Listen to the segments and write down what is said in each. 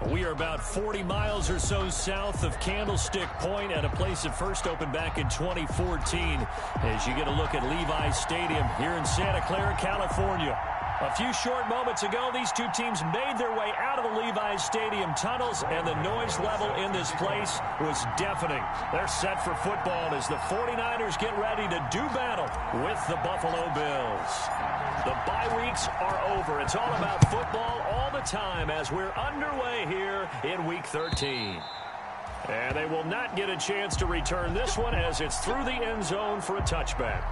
We are about 40 miles or so south of Candlestick Point at a place that first opened back in 2014 as you get a look at Levi's Stadium here in Santa Clara, California. A few short moments ago, these two teams made their way out of the Levi's Stadium tunnels, and the noise level in this place was deafening. They're set for football as the 49ers get ready to do battle with the Buffalo Bills. The bye weeks are over. It's all about football all the time as we're underway here in Week 13. And they will not get a chance to return this one as it's through the end zone for a touchback.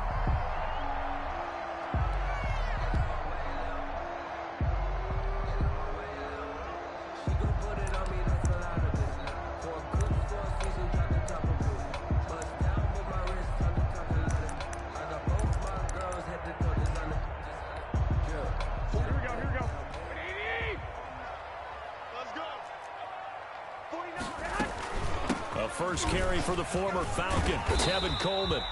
First carry for the former Falcon, Tevin Coleman.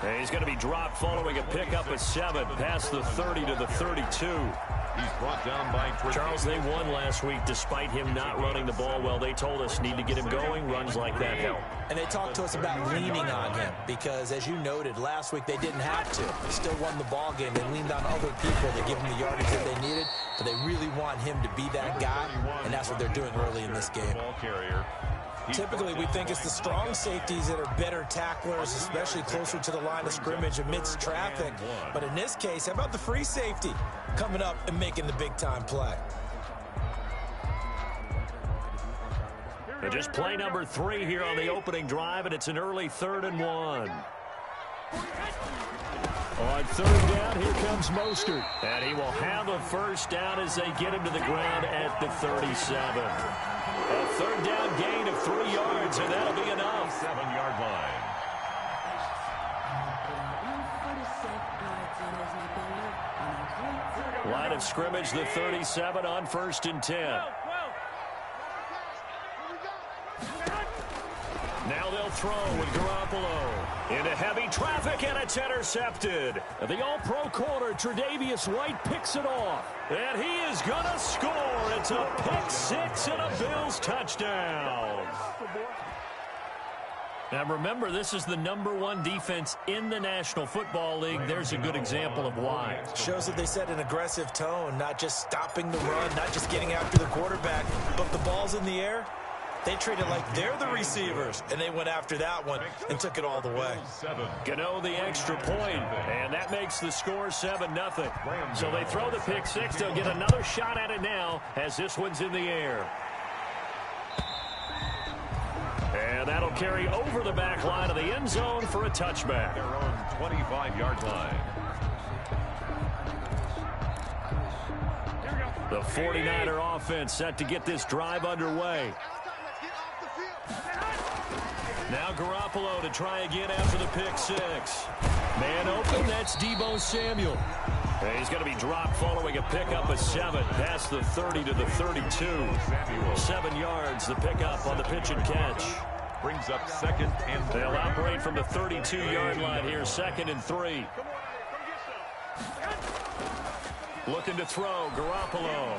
And he's going to be dropped following a pickup of 7 past the 30 to the 32. He's brought down by Charles, they won last week despite him not running the ball well. They told us need to get him going. Runs like that help. And they talked to us about leaning on him because, as you noted, last week they didn't have to. They still won the ball game. They leaned on other people to give them the yardage that they needed, but they really want him to be that guy, and that's what they're doing early in this game. Typically, we think it's the strong safeties that are better tacklers, especially closer to the line of scrimmage amidst traffic. But in this case, how about the free safety coming up and making the big-time play? And just play number 3 here on the opening drive, and it's an early 3rd and 1. On 3rd down, here comes Mostert. And he will have a first down as they get him to the ground at the 37. A 3rd down gain of 3 yards, and that'll be enough. 7-yard line. Line of scrimmage, the 37 on 1st and 10. Now they'll throw with Garoppolo. Into heavy traffic, and it's intercepted. The all-pro corner, Tre'Davious White, picks it off. And he is going to score. It's a pick 6 and a Bills touchdown. Now remember, this is the #1 defense in the National Football League. There's a good example of why. Shows that they set an aggressive tone, not just stopping the run, not just getting after the quarterback, but the ball's in the air. They treat it like they're the receivers, and they went after that one and took it all the way. Gano the extra point, and that makes the score 7-0. So they throw the pick 6. They'll get another shot at it now as this one's in the air. And that'll carry over the back line of the end zone for a touchback. Their own 25-yard line. The 49er offense set to get this drive underway. Now Garoppolo to try again after the pick 6. Man open, that's Deebo Samuel. And he's going to be dropped following a pickup of 7 past the 30 to the 32. 7 yards, the pickup on the pitch and catch. Brings up 2nd and 3. They'll operate from the 32-yard line here, 2nd and 3. Looking to throw, Garoppolo.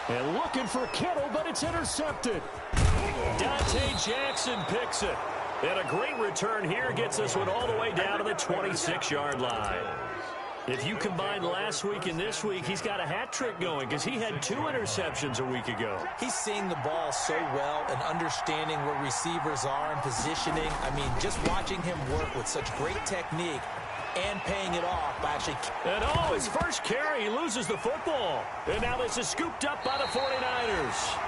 And looking for Kittle, but it's intercepted. Dante Jackson picks it. And a great return here gets this one all the way down to the 26-yard line. If you combine last week and this week, he's got a hat trick going because he had 2 interceptions a week ago. He's seeing the ball so well and understanding where receivers are and positioning. I mean, just watching him work with such great technique and paying it off by actually. And his first carry, he loses the football. And now this is scooped up by the 49ers.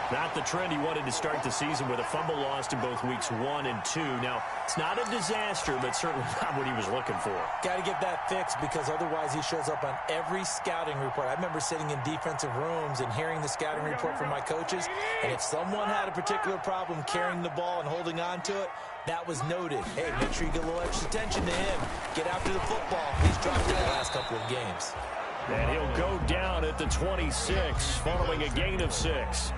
Not the trend he wanted to start the season with a fumble lost in both weeks 1 and 2. Now, it's not a disaster, but certainly not what he was looking for. Got to get that fixed because otherwise he shows up on every scouting report. I remember sitting in defensive rooms and hearing the scouting report from my coaches, and if someone had a particular problem carrying the ball and holding on to it, that was noted. Hey, make sure you get a little extra attention to him. Get after the football. He's dropped it the last couple of games. And he'll go down at the 26 following a gain of 6.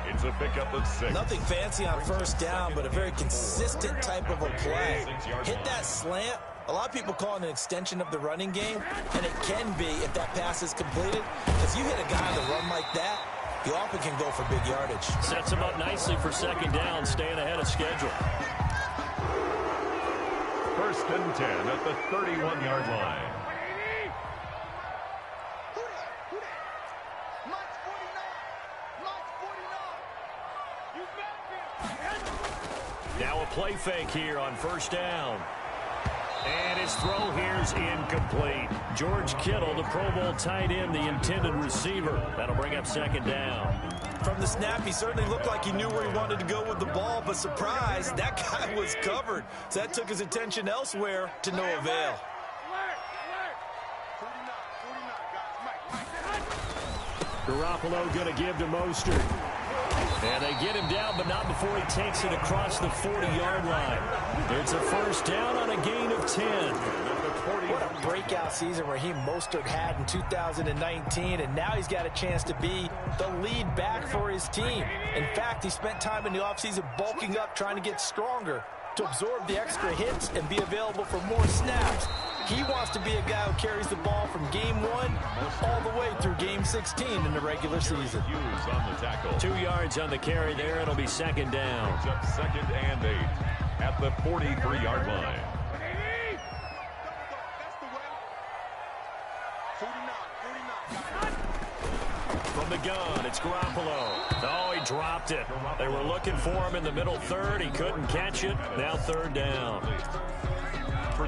It's a pickup of 6. Nothing fancy on first down, but a very consistent type of a play. Hit that slant. A lot of people call it an extension of the running game, and it can be if that pass is completed. If you hit a guy on the run like that, you often can go for big yardage. Sets him up nicely for second down, staying ahead of schedule. 1st and 10 at the 31-yard line. Now a play fake here on 1st down. And his throw here is incomplete. George Kittle, the Pro Bowl tight end, the intended receiver. That'll bring up 2nd down. From the snap, he certainly looked like he knew where he wanted to go with the ball, but surprise, that guy was covered. So that took his attention elsewhere to no avail. Garoppolo going to give to Mostert. And they get him down, but not before he takes it across the 40-yard line. It's a 1st down on a gain of 10. What a breakout season Raheem Mostert had in 2019, and now he's got a chance to be the lead back for his team. In fact, he spent time in the offseason bulking up, trying to get stronger to absorb the extra hits and be available for more snaps. He wants to be a guy who carries the ball from game 1 all the way through game 16 in the regular season. 2 yards on the carry there. It'll be 2nd down. It's up 2nd and 8 at the 43-yard line. From the gun, it's Garoppolo. Oh, he dropped it. They were looking for him in the middle third. He couldn't catch it. Now 3rd down.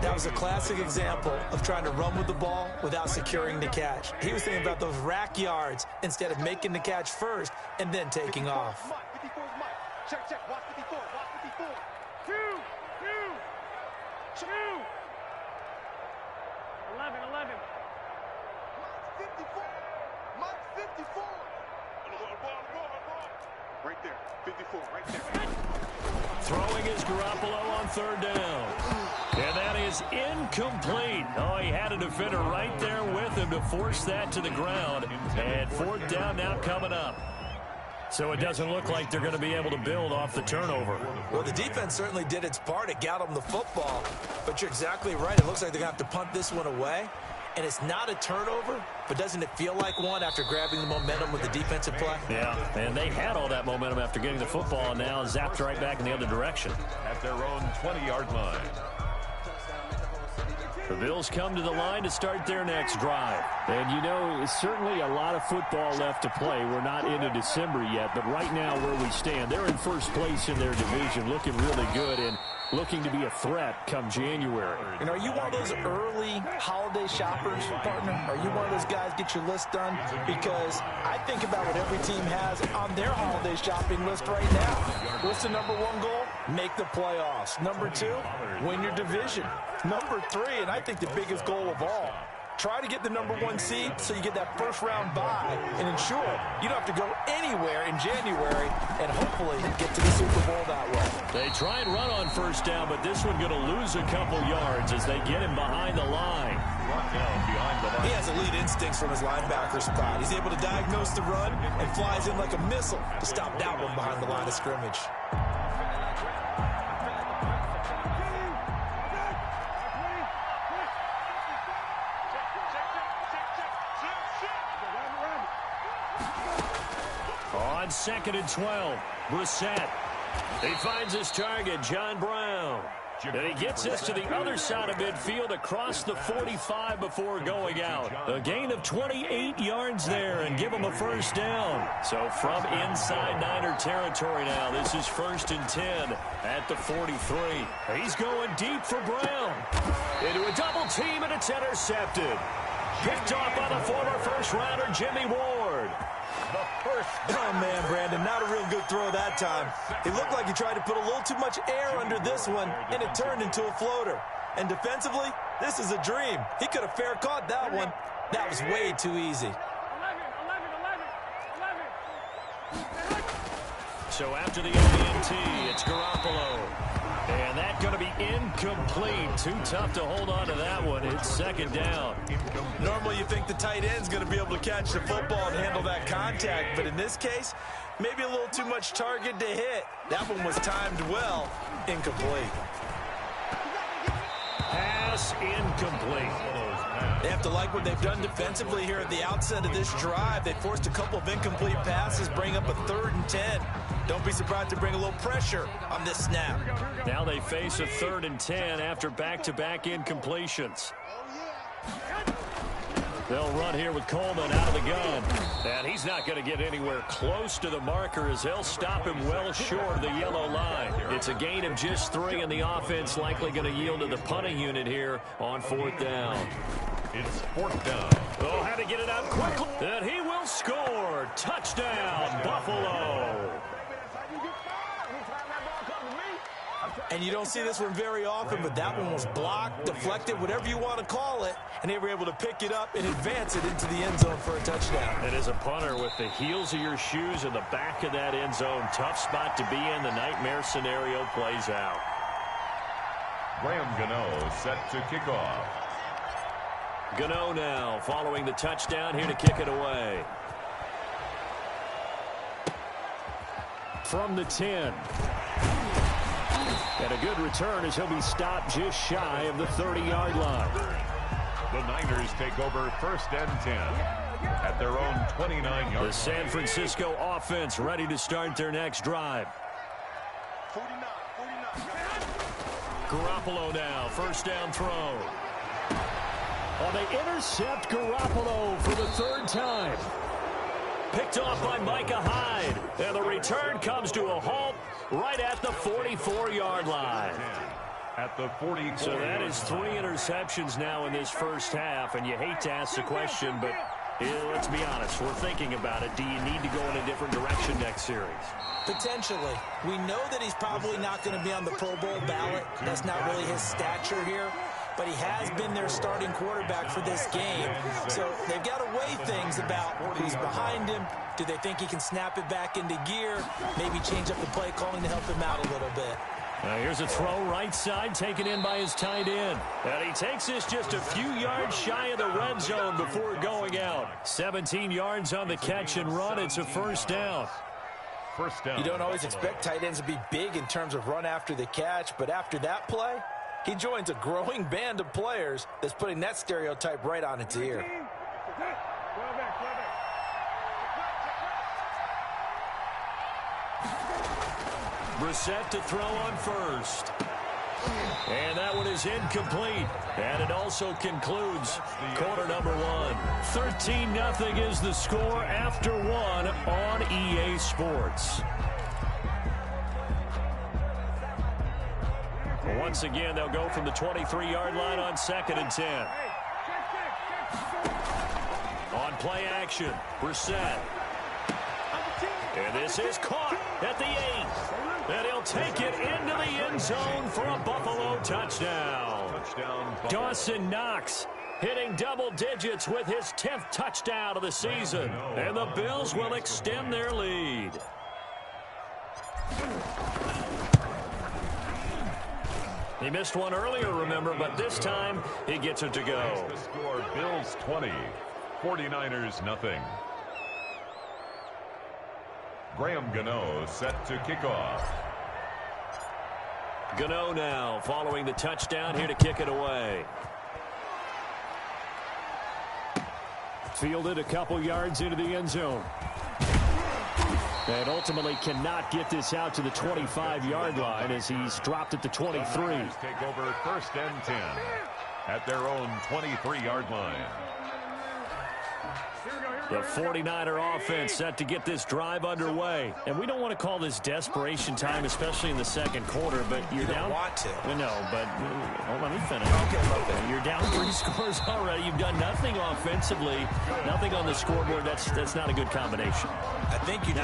That was a classic example of trying to run with the ball without securing the catch. He was thinking about those rack yards instead of making the catch first and then taking off. Check, check. Watch 54. Watch 54. 2. 11. 54. Mark 54. Right there. 54. Right there. Throwing is Garoppolo on 3rd down. And that is incomplete. Oh, he had a defender right there with him to force that to the ground. And 4th down now coming up. So it doesn't look like they're going to be able to build off the turnover. Well, the defense certainly did its part. It got them the football. But you're exactly right. It looks like they're going to have to punt this one away. And it's not a turnover, but doesn't it feel like one after grabbing the momentum with the defensive play? Yeah, and they had all that momentum after getting the football, and now zapped right back in the other direction. At their own 20-yard line. The Bills come to the line to start their next drive. And, you know, certainly a lot of football left to play. We're not into December yet, but right now where we stand, they're in 1st place in their division, looking really good and looking to be a threat come January. And are you one of those early holiday shoppers, partner? Are you one of those guys get your list done? Because I think about what every team has on their holiday shopping list right now. What's the #1 goal? Make the playoffs. #2, win your division. #3, and I think the biggest goal of all, try to get the #1 seed so you get that 1st-round bye and ensure you don't have to go anywhere in January and hopefully get to the Super Bowl that way. They try and run on 1st down, but this one going to lose a couple yards as they get him behind the line. He has elite instincts from his linebacker spot. He's able to diagnose the run and flies in like a missile to stop that one behind the line of scrimmage. On 2nd and 12, Brissett. He finds his target, John Brown. And he gets this to the other side of midfield across the 45 before going out. A gain of 28 yards there and give him a 1st down. So from inside Niner territory now, this is 1st and 10 at the 43. He's going deep for Brown. Into a double team, and it's intercepted. Picked off by the former 1st-rounder, Jimmy Ward. Oh, man, Brandon, not a real good throw that time. It looked like he tried to put a little too much air under this one, and it turned into a floater. And defensively, this is a dream. He could have fair caught that one. That was way too easy. 11. So after the INT, it's Garoppolo. And that's going to be incomplete. Too tough to hold on to that one. It's 2nd down. Normally you think the tight end's going to be able to catch the football and handle that contact, but in this case, maybe a little too much target to hit. That one was timed well. Incomplete. Pass incomplete. They have to like what they've done defensively here at the outset of this drive. They forced a couple of incomplete passes, bring up a 3rd and 10. Don't be surprised to bring a little pressure on this snap. Now they face a 3rd and 10 after back-to-back incompletions. They'll run here with Coleman out of the gun. And he's not going to get anywhere close to the marker as they'll stop him well short of the yellow line. It's a gain of just 3, and the offense likely going to yield to the punting unit here on 4th down. It's 4th down. Oh, had to get it out quickly. And he will score. Touchdown, Buffalo. And you don't see this one very often, but that one was blocked, deflected, whatever you want to call it, and they were able to pick it up and advance it into the end zone for a touchdown. And as a punter, with the heels of your shoes in the back of that end zone, tough spot to be in. The nightmare scenario plays out. Graham Gano set to kick off. Gano now following the touchdown, here to kick it away. From the 10. And a good return as he'll be stopped just shy of the 30-yard line. The Niners take over 1st and 10 at their own 29-yard line. The San Francisco offense ready to start their next drive. 49. Garoppolo now, 1st down throw. Oh, they intercept Garoppolo for the 3rd time. Picked off by Micah Hyde. And the return comes to a halt right at the 44-yard line. At the 44. So that is 3 interceptions now in this first half. And you hate to ask the question, but let's be honest. We're thinking about it. Do you need to go in a different direction next series? Potentially. We know that he's probably not going to be on the Pro Bowl ballot. That's not really his stature here. But he has been their starting quarterback for this game. So they've got to weigh things about who's behind him. Do they think he can snap it back into gear? Maybe change up the play calling to help him out a little bit. Here's a throw right side, taken in by his tight end. And he takes this just a few yards shy of the red zone before going out. 17 yards on the catch and run. It's a 1st down. 1st down. You don't always expect tight ends to be big in terms of run after the catch, but after that play, he joins a growing band of players that's putting that stereotype right on its ear. Brissett to throw on 1st. And that one is incomplete. And it also concludes quarter number 1. 13-0 is the score after 1 on EA Sports. Once again, they'll go from the 23-yard line on 2nd and 10. On play action, Brissett. And this is caught at the 8. And he'll take it into the end zone for a Buffalo touchdown. Dawson Knox hitting double digits with his 10th touchdown of the season. And the Bills will extend their lead. He missed one earlier, remember, but this time he gets it to go. The score, Bills 20, 49ers nothing. Graham Gano set to kick off. Gano now following the touchdown, here to kick it away. Fielded a couple yards into the end zone. And ultimately cannot get this out to the 25-yard line as he's dropped at the 23. Take over 1st and 10 at their own 23-yard line. The 49er offense set to get this drive underway. And we don't want to call this desperation time, especially in the 2nd quarter, but you're down. Want to. No, but let me finish. Okay. You're down 3 scores already. You've done nothing offensively, nothing on the scoreboard. That's not a good combination. I think you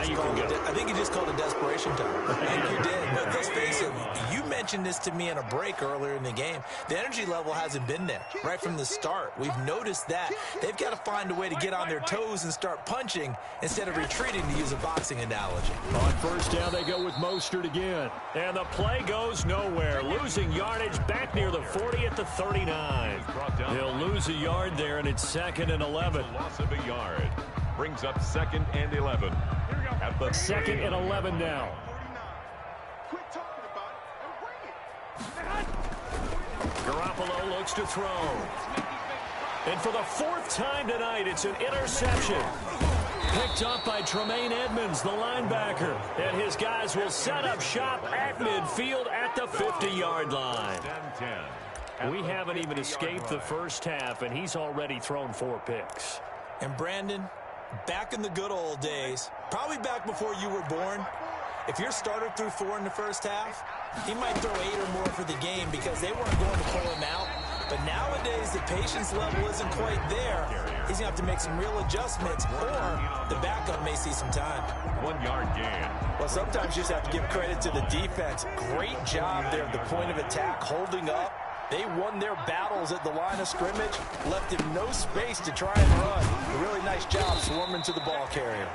just called it desperation time. I think you did. But let's face it, you mentioned this to me in a break earlier in the game. The energy level hasn't been there right from the start. We've noticed that. They've got to find a way to get on their toes and start punching instead of retreating, to use a boxing analogy. On 1st down, they go with Mostert again. And the play goes nowhere. Losing yardage back near the 40 at the 39. He'll lose a yard there, and it's 2nd and 11. Loss of a yard brings up 2nd and 11. At the 2nd and 11 now. Quit talking about it and bring it. Garoppolo looks to throw. And for the fourth time tonight, it's an interception. Picked up by Tremaine Edmonds, the linebacker. And his guys will set up shop at midfield at the 50-yard line. We haven't even escaped the first half, and he's already thrown 4 picks. And Brandon, back in the good old days, probably back before you were born, if your starter threw 4 in the first half, he might throw 8 or more for the game because they weren't going to pull him out. But nowadays, the patience level isn't quite there. He's going to have to make some real adjustments, or the backup may see some time. 1-yard gain. Well, sometimes you just have to give credit to the defense. Great job there at the point of attack, holding up. They won their battles at the line of scrimmage, left him no space to try and run. A really nice job swarming to the ball carrier.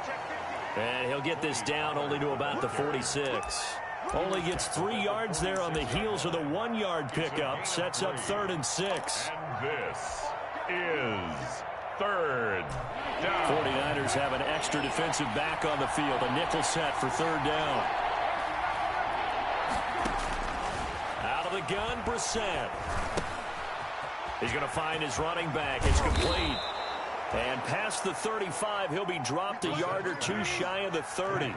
And he'll get this down only to about the 46. Only gets 3 yards there on the heels of the 1-yard pickup. Sets up 3rd and 6. And this is 3rd down. 49ers have an extra defensive back on the field. A nickel set for 3rd down. Out of the gun, Brissett. He's going to find his running back. It's complete. And past the 35, he'll be dropped a yard or 2 shy of the 30.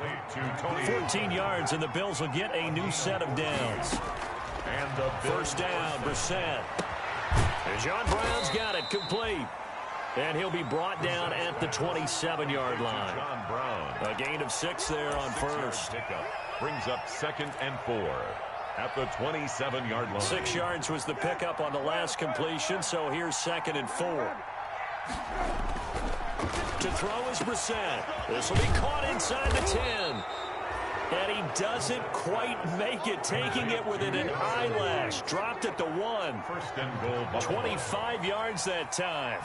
14 yards, and the Bills will get a new set of downs. And the first down, Brissett. And John Brown's got it, complete. And he'll be brought down at the 27-yard line. John Brown. A gain of 6 there on first. Brings up 2nd and 4 at the 27-yard line. 6 yards was the pickup on the last completion, so here's 2nd and 4. To throw is Brissett. This will be caught inside the 10. And he doesn't quite make it, taking it within an eyelash. Dropped at the 1. First and goal. 25 yards that time.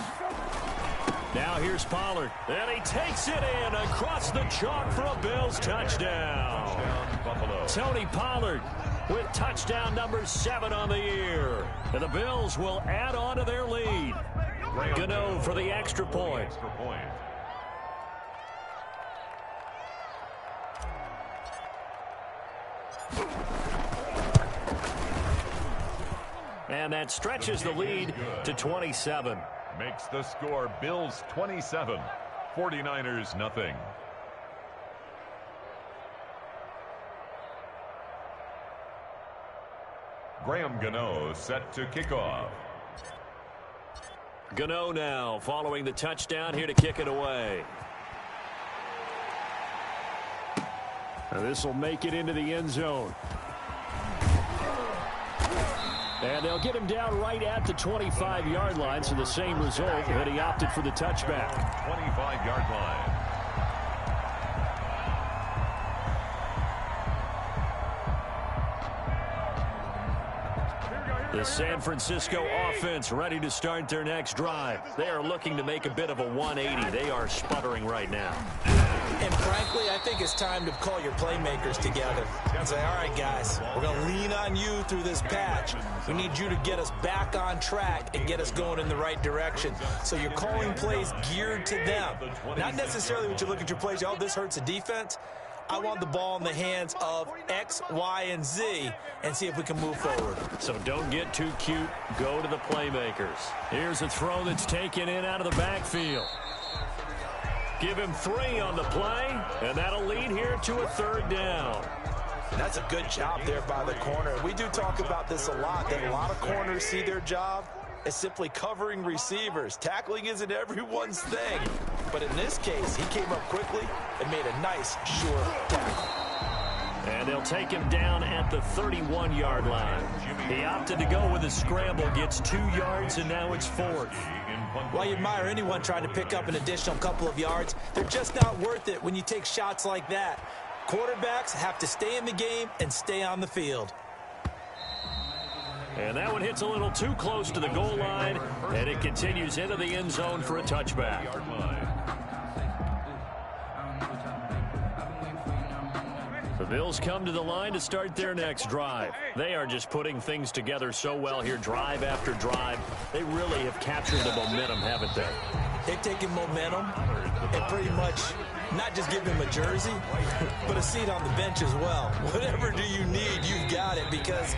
Now here's Pollard. And he takes it in across the chalk for a Bills touchdown. Buffalo. Tony Pollard with touchdown number 7 on the year. And the Bills will add on to their lead. Gano for the extra point. And that stretches the lead to 27. Makes the score Bills 27, 49ers nothing. Graham Gano set to kick off. Gano now following the touchdown here to kick it away. This will make it into the end zone. And they'll get him down right at the 25-yard line, so the same result, but he opted for the touchback. 25-yard line. The San Francisco offense ready to start their next drive. They are looking to make a bit of a 180. They are sputtering right now. And frankly, I think it's time to call your playmakers together and say, all right, guys, we're going to lean on you through this patch. We need you to get us back on track and get us going in the right direction. So you're calling plays geared to them. Not necessarily what you look at your plays, oh, this hurts the defense. I want the ball in the hands of X, Y, and Z and see if we can move forward. So don't get too cute. Go to the playmakers. Here's a throw that's taken in out of the backfield. Give him 3 on the play, and that'll lead here to a 3rd down. And that's a good job there by the corner. We do talk about this a lot, that a lot of corners see their job as simply covering receivers. Tackling isn't everyone's thing. But in this case, he came up quickly and made a nice, sure tackle. And they'll take him down at the 31-yard line. He opted to go with a scramble, gets 2 yards, and now it's 4th. While you admire anyone trying to pick up an additional couple of yards, they're just not worth it when you take shots like that. Quarterbacks have to stay in the game and stay on the field. And that one hits a little too close to the goal line, and it continues into the end zone for a touchback. The Bills come to the line to start their next drive. They are just putting things together so well here, drive after drive. They really have captured the momentum, haven't they? They've taken momentum and pretty much not just give him a jersey, but a seat on the bench as well. Whatever do you need, you've got it, because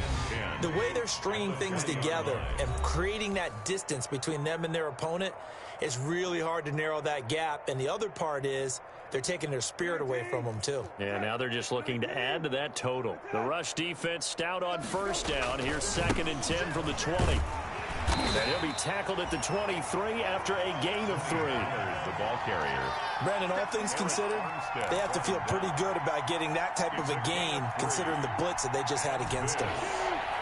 the way they're stringing things together and creating that distance between them and their opponent, it's really hard to narrow that gap. And the other part is they're taking their spirit away from them, too. Yeah, now they're just looking to add to that total. The rush defense stout on first down. Here's 2nd and 10 from the 20. And he'll be tackled at the 23 after a gain of 3. The ball carrier. Brandon, all things considered, they have to feel pretty good about getting that type of a gain, considering the blitz that they just had against them.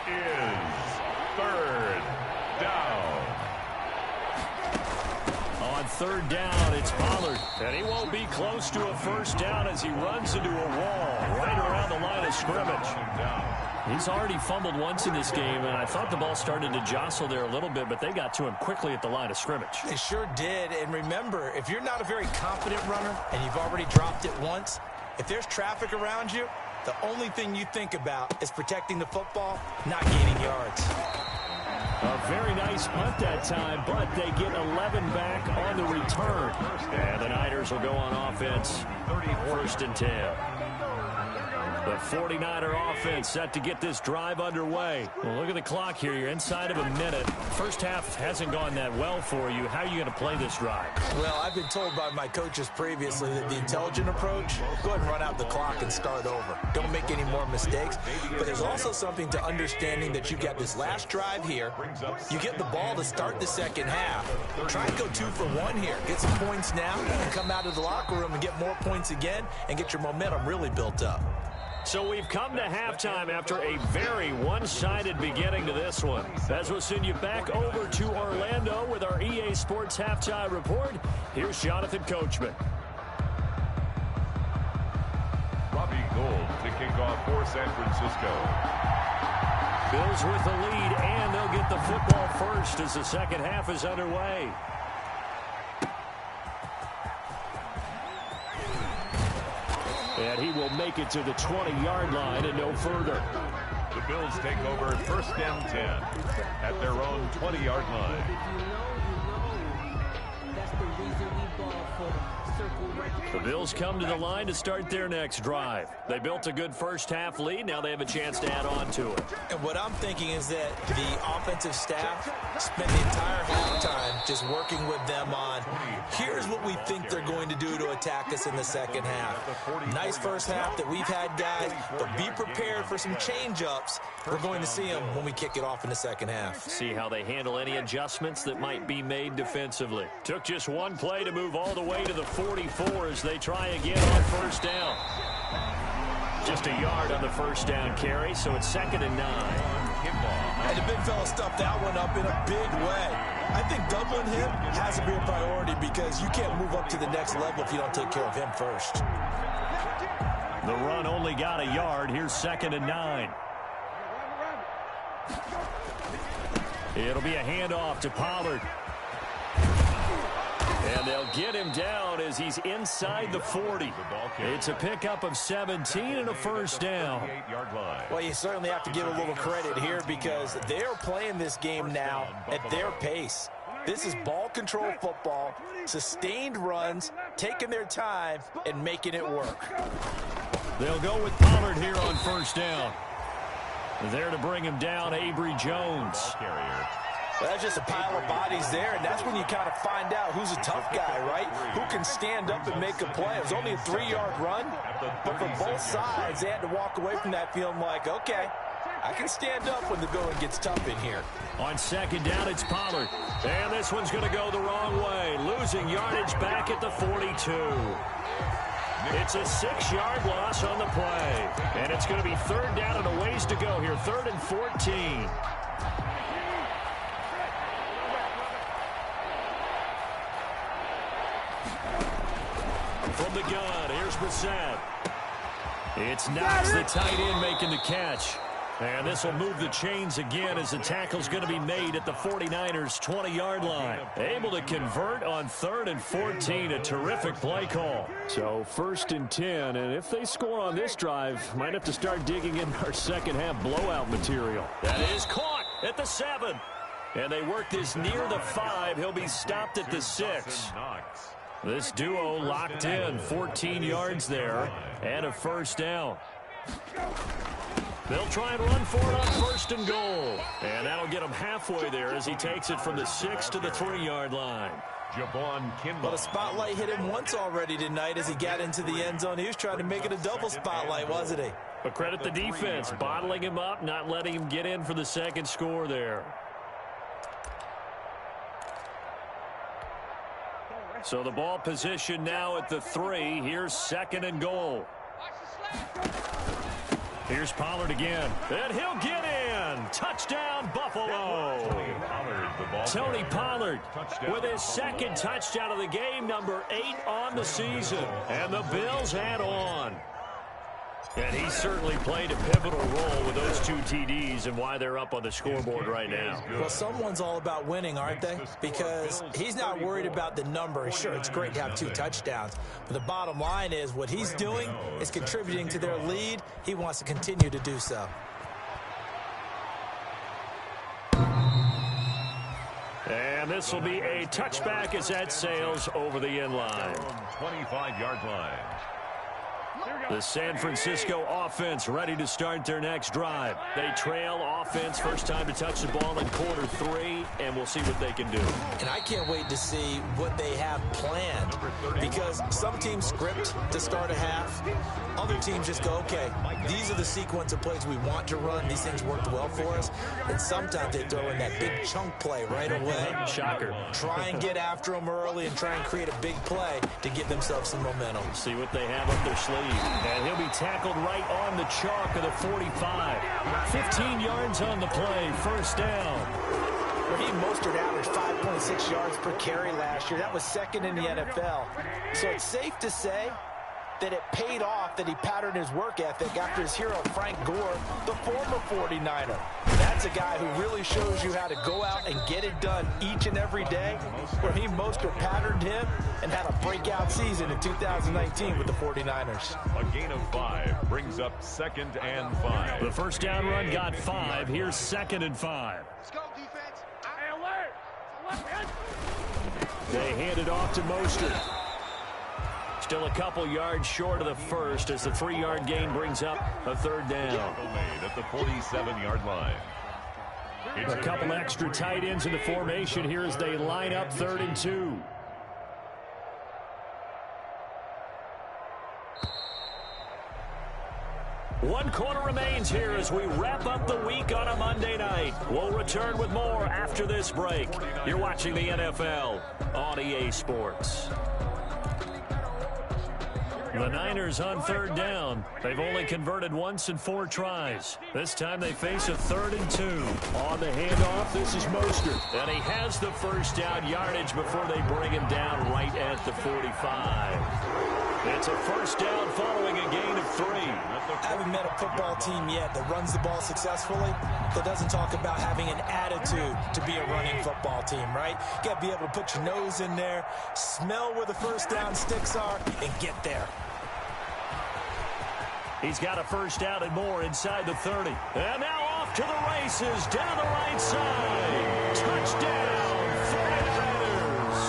Is 3rd down. On 3rd down, it's Pollard. And he won't be close to a first down as he runs into a wall right around the line of scrimmage. He's already fumbled once in this game, and I thought the ball started to jostle there a little bit, but they got to him quickly at the line of scrimmage. They sure did. And remember, if you're not a very confident runner and you've already dropped it once, if there's traffic around you, the only thing you think about is protecting the football, not gaining yards. A very nice punt that time, but they get 11 back on the return. And the Niners will go on offense, 1st and 10. The 49er offense set to get this drive underway. Well, look at the clock here. You're inside of a minute. First half hasn't gone that well for you. How are you going to play this drive? Well, I've been told by my coaches previously that the intelligent approach, go ahead and run out the clock and start over. Don't make any more mistakes. But there's also something to understanding that you've got this last drive here. You get the ball to start the second half. Try and go 2 for 1 here. Get some points now and come out of the locker room and get more points again and get your momentum really built up. So we've come to halftime after a very one-sided beginning to this one. As we'll send you back over to Orlando with our EA Sports Halftime Report, here's Jonathan Coachman. Robbie Gould to kick off for San Francisco. Bills with the lead, and they'll get the football first as the second half is underway. And he will make it to the 20-yard line and no further. The Bills take over 1st and 10 at their own 20-yard line. The Bills come to the line to start their next drive. They built a good first half lead. Now they have a chance to add on to it. And what I'm thinking is that the offensive staff spent the entire halftime just working with them on, here's what we think they're going to do to attack us in the second half. Nice first half that we've had, guys, but be prepared for some change-ups. We're going to see them when we kick it off in the second half. See how they handle any adjustments that might be made defensively. Took just one play to move all the way to the 44 as they try again on first down. Just a yard on the first down carry, so it's 2nd and 9. And the big fella stuffed that one up in a big way. I think doubling him has to be a priority because you can't move up to the next level if you don't take care of him first. The run only got a yard. Here's 2nd and 9. It'll be a handoff to Pollard. And they'll get him down as he's inside the 40. It's a pickup of 17 and a first down. Well, you certainly have to give a little credit here because they're playing this game now at their pace. This is ball control football, sustained runs, taking their time, and making it work. They'll go with Pollard here on first down. There to bring him down, Avery Jones. Well, that's just a pile of bodies there, and that's when you kind of find out who's a tough guy, right? Who can stand up and make a play. It was only a 3-yard run, but for both sides, they had to walk away from that feeling like, okay, I can stand up when the going gets tough in here. On second down, it's Pollard. And this one's going to go the wrong way. Losing yardage back at the 42. It's a 6-yard loss on the play. And it's going to be 3rd down and a ways to go here. 3rd and 14. From the gun, here's Brissett. It's Knox, the tight end, making the catch. And this will move the chains again as the tackle's going to be made at the 49ers' 20-yard line. Able to convert on 3rd and 14, a terrific play call. So 1st and 10, and if they score on this drive, might have to start digging in our second half blowout material. That is caught at the 7. And they work this near the 5. He'll be stopped at the 6. This duo locked in, 14 yards there, and a first down. They'll try and run for it on first and goal. And that'll get him halfway there as he takes it from the 6 to the 3-yard line. Well, the spotlight hit him once already tonight as he got into the end zone. He was trying to make it a double spotlight, wasn't he? But credit the defense, bottling him up, not letting him get in for the second score there. So the ball position now at the 3. Here's second and goal. Here's Pollard again. And he'll get in. Touchdown, Buffalo. Tony Pollard with his second touchdown of the game, number 8 on the season. And the Bills add on. And he certainly played a pivotal role with those 2 TDs and why they're up on the scoreboard right now. Well, someone's all about winning, aren't they? Because he's not worried about the number. Sure, it's great to have 2 touchdowns. But the bottom line is what he's doing is contributing to their lead. He wants to continue to do so. And this will be a touchback as that sails over the end line. 25-yard line. The San Francisco offense ready to start their next drive. They trail offense, first time to touch the ball in quarter 3, and we'll see what they can do. And I can't wait to see what they have planned, because some teams script to start a half. Other teams just go, okay, these are the sequence of plays we want to run. These things worked well for us. And sometimes they throw in that big chunk play right away. Shocker. Try and get after them early and try and create a big play to give themselves some momentum. See what they have up their sleeve. And he'll be tackled right on the chalk of the 45. 15 yards on the play, first down. Raheem Mostert averaged 5.6 yards per carry last year. That was second in the NFL. So it's safe to say that it paid off that he patterned his work ethic after his hero Frank Gore, the former 49er. That's a guy who really shows you how to go out and get it done each and every day. Raheem Mostert patterned him and had a breakout season in 2019 with the 49ers. A gain of 5 brings up 2nd and 5. The first down run got 5. Here's 2nd and 5. Let's go, defense. Hey, alert. They hand it off to Mostert. Still a couple yards short of the first as the 3-yard gain brings up a third down. Made at the 47-yard line. A couple extra tight ends in the formation here as they line up 3rd and 2. One quarter remains here as we wrap up the week on a Monday night. We'll return with more after this break. You're watching the NFL on EA Sports. The Niners on 3rd down. They've only converted once in 4 tries. This time they face a 3rd and 2. On the handoff, this is Mostert. And he has the first down yardage before they bring him down right at the 45. It's a first down following a gain of 3. I haven't met a football team yet that runs the ball successfully that doesn't talk about having an attitude to be a running football team, right? You got to be able to put your nose in there, smell where the first down sticks are, and get there. He's got a first down and more inside the 30. And now off to the races down the right side. Touchdown, 49ers.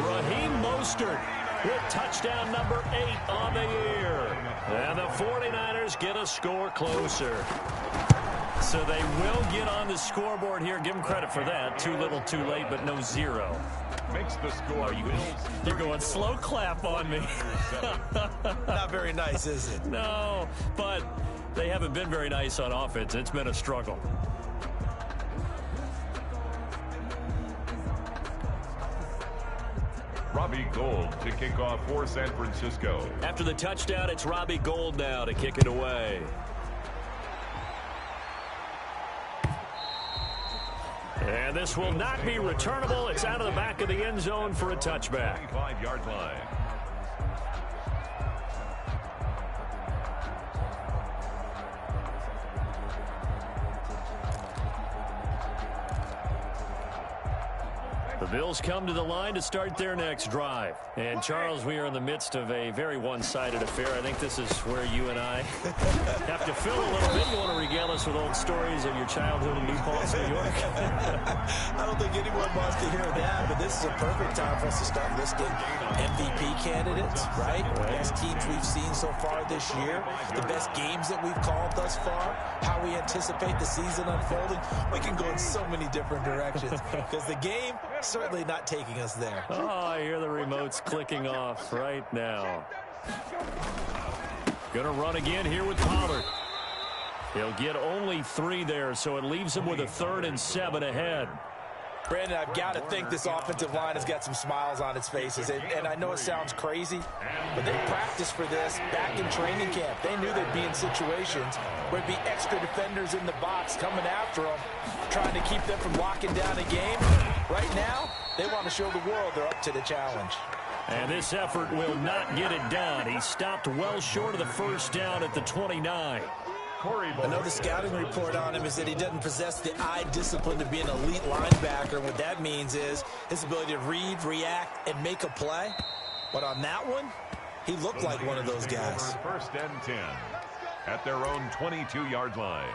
Raheem Mostert with touchdown number 8 on the year. And the 49ers get a score closer. So they will get on the scoreboard here. Give them credit for that. Too little, too late, but no 0. Makes the score. You're going slow clap on me. Not very nice, is it? No, but they haven't been very nice on offense. It's been a struggle. Robbie Gould to kick off for San Francisco. After the touchdown, it's Robbie Gould now to kick it away. And this will not be returnable. It's out of the back of the end zone for a touchback. 25-yard line. The Bills come to the line to start their next drive. And, Charles, we are in the midst of a very one-sided affair. I think this is where you and I have to fill a little bit. You want to regale us with old stories of your childhood in New Paltz, New York? I don't think anyone wants to hear that, but this is a perfect time for us to start listing MVP candidates, right? The best teams we've seen so far this year, the best games that we've called thus far, how we anticipate the season unfolding. We can go in so many different directions because the game certainly not taking us there. Oh, I hear the remotes clicking off right now. Gonna run again here with Pollard. He'll get only 3 there, so it leaves him with a 3rd and 7 ahead. Brandon, I've got to think this offensive line has got some smiles on its faces. And I know it sounds crazy, but they practiced for this back in training camp. They knew they'd be in situations where there'd be extra defenders in the box coming after them, trying to keep them from locking down a game. Right now, they want to show the world they're up to the challenge. And this effort will not get it done. He stopped well short of the first down at the 29. I know the scouting report on him is that he doesn't possess the eye discipline to be an elite linebacker. What that means is his ability to read, react, and make a play. But on that one, he looked like one of those guys. 1st and 10 at their own 22-yard line.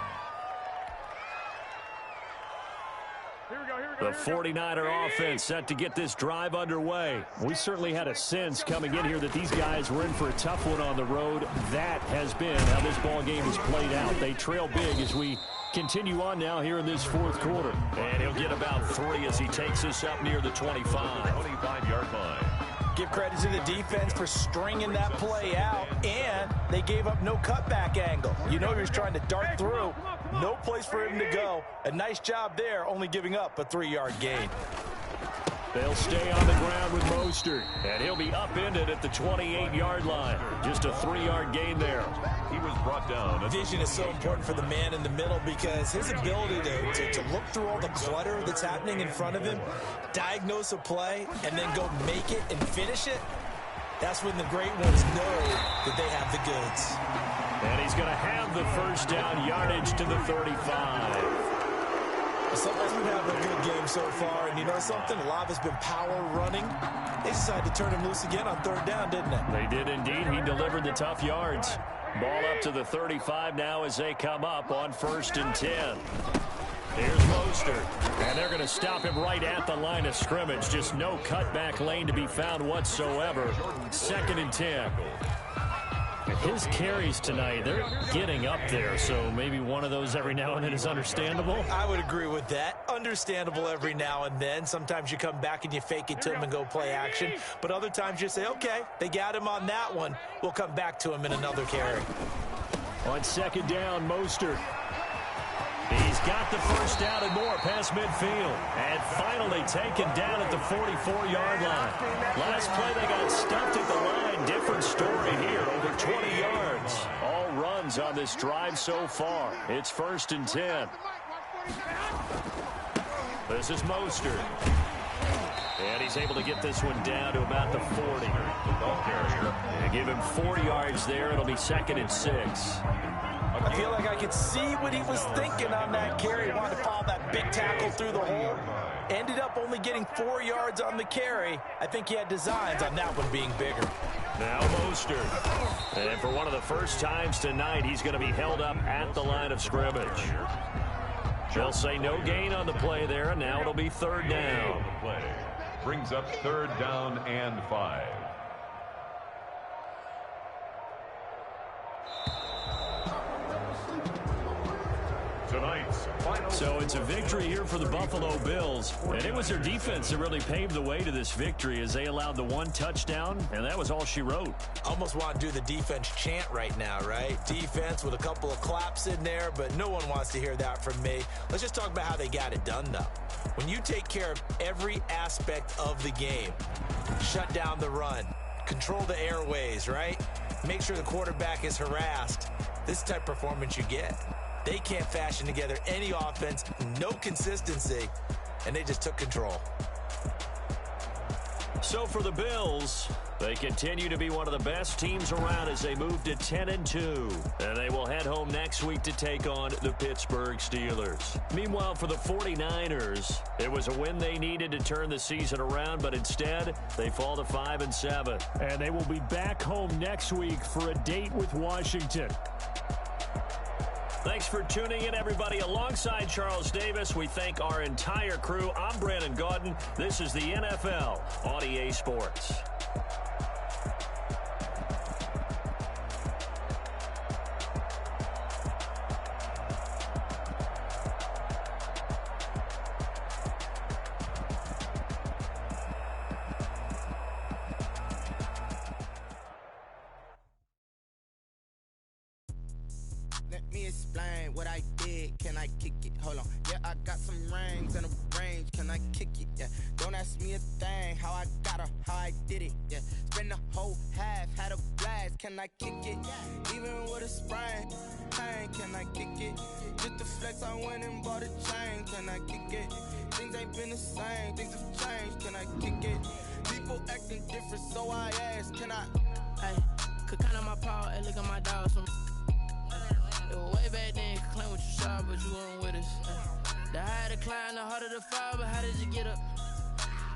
The 49er offense set to get this drive underway. We certainly had a sense coming in here that these guys were in for a tough one on the road. That has been how this ball game has played out. They trail big as we continue on now here in this 4th quarter. And he'll get about 3 as he takes us up near the 25. 25-yard line. Give credit to the defense for stringing that play out, and they gave up no cutback angle. You know he was trying to dart through. No place for him to go. A nice job there, only giving up a 3-yard gain. They'll stay on the ground with Mostert, and he'll be upended at the 28-yard line. Just a 3-yard gain there. He was brought down. Vision is so important for the man in the middle because his ability to look through all the clutter that's happening in front of him, diagnose a play, and then go make it and finish it, that's when the great ones know that they have the goods. And he's going to have the first down yardage to the 35. Sometimes we've had a good game so far, and you know something? A lot of it's been power running. They decided to turn him loose again on 3rd down, didn't they? They did indeed. He delivered the tough yards. Ball up to the 35 now as they come up on 1st and 10. Here's Mostert, and they're going to stop him right at the line of scrimmage. Just no cutback lane to be found whatsoever. 2nd and 10. His carries tonight, they're getting up there, so maybe one of those every now and then is understandable. I would agree with that. Understandable every now and then. Sometimes you come back and you fake it to him and go play action, but other times you say, okay, they got him on that one. We'll come back to him in another carry. On 2nd down, Mostert. He's got the first down and more past midfield. And finally taken down at the 44-yard line. Last play they got stuffed at the line. Different story here, over 20 yards. All runs on this drive so far. It's 1st and 10. This is Mostert. And he's able to get this one down to about the 40. And give him 4 yards there. It'll be 2nd and 6. I feel like I could see what he was thinking on that carry. He wanted to follow that big tackle through the hole. Ended up only getting 4 yards on the carry. I think he had designs on that one being bigger. Now Mostert. And for one of the first times tonight, he's going to be held up at the line of scrimmage. They'll say no gain on the play there, and now it'll be 3rd down. Brings up 3rd down and 5. So it's a victory here for the Buffalo Bills, and it was their defense that really paved the way to this victory as they allowed the 1 touchdown, and that was all she wrote. Almost want to do the defense chant right now, right? Defense with a couple of claps in there, but no one wants to hear that from me. Let's just talk about how they got it done, though. When you take care of every aspect of the game, shut down the run, control the airways, right? Make sure the quarterback is harassed. This type of performance you get. They can't fashion together any offense, no consistency, and they just took control. So for the Bills, they continue to be one of the best teams around as they move to 10-2. And they will head home next week to take on the Pittsburgh Steelers. Meanwhile, for the 49ers, it was a win they needed to turn the season around, but instead, they fall to 5-7. And they will be back home next week for a date with Washington. Thanks for tuning in, everybody. Alongside Charles Davis, we thank our entire crew. I'm Brandon Gaudin. This is the NFL on EA Sports. Let me explain what I did. Can I kick it? Hold on. Yeah, I got some rings and a range. Can I kick it? Yeah. Don't ask me a thing. How I got her, how I did it. Yeah. Spend the whole half, had a blast. Can I kick it? Even with a sprain. Pain, can I kick it? Just the flex, I went and bought a chain. Can I kick it? Things ain't been the same. Things have changed. Can I kick it? People acting different, so I ask. Can I? Hey, could count on my power. Hey, look at my dogs from. It was way back then, could claim what you saw, but you weren't with us. The higher the climb, the harder the fall, but how did you get up?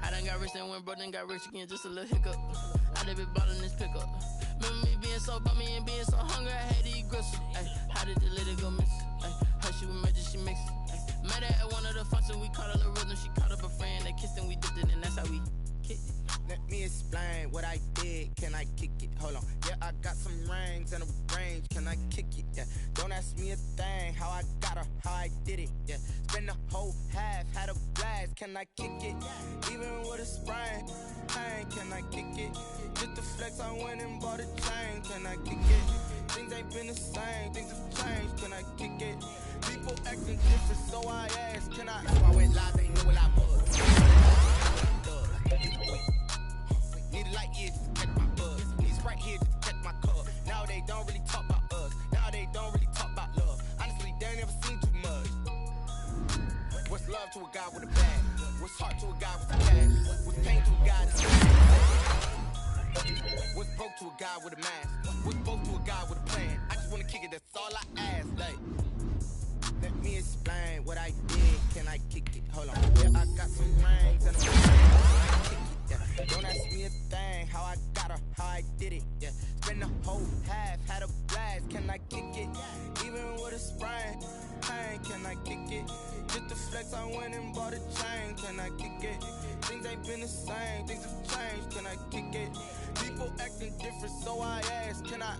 I done got rich and went broke, then got rich again, just a little hiccup. I done been ballin' this pickup. Remember me being so bummy and being so hungry, I had to eat gristle. Ay, how did the lady go miss? Ay, how she was magic, she mixed. Met her at one of the functions, we caught a little rhythm, she caught up a friend, they kissed and we dipped it, and that's how we kicked it. Let me explain what I did. Can I kick it? Hold on. Yeah, I got some rings and a range. Can I kick it? Yeah. Don't ask me a thing. How I got her, how I did it. Yeah. Spend the whole half, had a blast. Can I kick it? Even with a sprain. Pain, can I kick it? Just the flex, I went and bought a chain. Can I kick it? Things ain't been the same. Things have changed. Can I kick it? People acting different, so I ask. Can I? So I went live, they knew what I was. Need a light years to catch my buzz. These right here just to catch my cub. Now they don't really talk about us. Now they don't really talk about love. Honestly, they ain't never seen too much. What's love to a guy with a bag? What's heart to a guy with a cash? What's pain to a guy that's what's broke to a guy with a mask? What's both to a guy with a plan? I just wanna kick it, that's all I ask. Like, let me explain what I did. Can I kick it? Hold on. Yeah, I got some rings and a kick it. Yeah. Don't ask me a thing. How I got her, how I did it. Yeah. Spend the whole half, had a blast. Can I kick it? Even with a sprain. Pain, can I kick it? Just the flex, I went and bought a chain. Can I kick it? Things ain't been the same. Things have changed. Can I kick it? People acting different, so I ask. Can I?